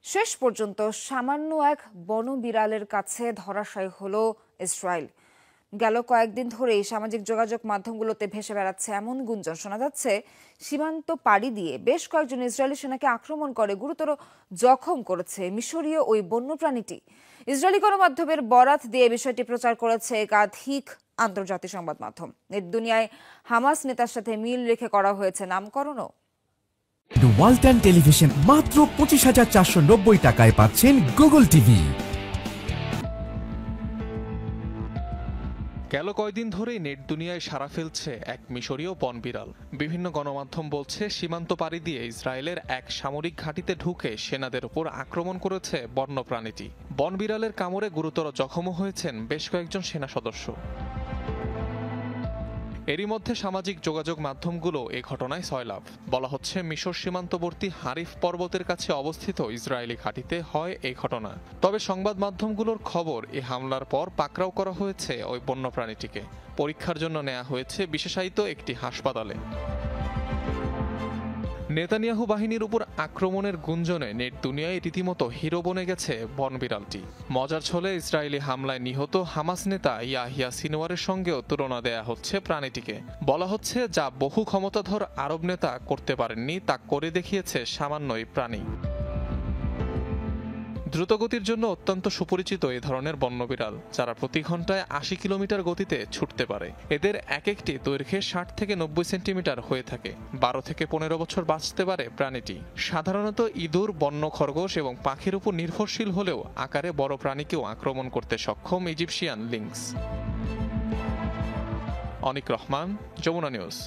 শেষ পর্যন্ত সামান্য এক বনবিড়ালের কাছে ধরাশায়ী হলো ইসরায়েল। গেল কয়েকদিন ধরেই সামাজিক যোগাযোগ মাধ্যমগুলোতে ভেসে বেড়াচ্ছে এমন গুঞ্জন শোনা যাচ্ছে, সীমান্ত পাড়ি দিয়ে বেশ কয়েকজন ইসরায়েলি সেনাকে আক্রমণ করে গুরুতর জখম করেছে মিশরীয় ওই বন্যপ্রাণীটি। ইসরায়েলি গণমাধ্যমের বরাত দিয়ে বিষয়টি প্রচার করেছে একাধিক আন্তর্জাতিক সংবাদ মাধ্যম। নেট দুনিয়ায় হামাস নেতার সাথে মিল রেখে করা হয়েছে নামকরণও। ওয়ালটন টেলিভিশন মাত্র 25,490 টাকায় পাচ্ছেন গুগল টিভি। গেল কয়েকদিন ধরেই নেট দুনিয়ায় সাড়া ফেলছে এক মিশরীয় বনবিড়াল। বিভিন্ন গণমাধ্যম বলছে সীমান্ত পাড়ি দিয়ে ইসরায়েলের এক সামরিক ঘাঁটিতে ঢুকে সেনাদের উপর আক্রমণ করেছে বন্যপ্রাণীটি। বনবিড়ালের কামড়ে গুরুতর জখমও হয়েছেন বেশ কয়েকজন সেনা সদস্য। এরই মধ্যে সামাজিক যোগাযোগ মাধ্যমগুলো এ ঘটনায় সয়লাভ। বলা হচ্ছে মিশর সীমান্তবর্তী হারিফ পর্বতের কাছে অবস্থিত ইসরায়েলি ঘাঁটিতে হয় এই ঘটনা। তবে সংবাদ মাধ্যমগুলোর খবর, এই হামলার পর পাকড়াও করা হয়েছে ওই বন্যপ্রাণীটিকে। পরীক্ষার জন্য নেওয়া হয়েছে বিশেষায়িত একটি হাসপাতালে। নেতানিয়াহু বাহিনীর উপর আক্রমণের গুঞ্জনে নেট দুনিয়ায় রীতিমতো হিরো বনে গেছে বনবিড়ালটি। মজার ছলে ইসরায়েলি হামলায় নিহত হামাস নেতা ইয়াহিয়া সিনওয়ারের সঙ্গেও তুলনা দেয়া হচ্ছে প্রাণীটিকে। বলা হচ্ছে যা বহু ক্ষমতাধর আরব নেতা করতে পারেননি তা করে দেখিয়েছে সামান্যই প্রাণী। দ্রুতগতির জন্য অত্যন্ত সুপরিচিত এই ধরনের বন্যবিড়াল, যারা প্রতি ঘন্টায় 80 কিলোমিটার গতিতে ছুটতে পারে। এদের এক একটি দৈর্ঘ্যে 60 থেকে 90 সেন্টিমিটার হয়ে থাকে। 12 থেকে 15 বছর বাঁচতে পারে প্রাণীটি। সাধারণত ইঁদুর, বন্য খরগোশ এবং পাখির উপর নির্ভরশীল হলেও আকারে বড় প্রাণীকেও আক্রমণ করতে সক্ষম ইজিপশিয়ান লিংস। অনিক রহমান, যমুনা নিউজ।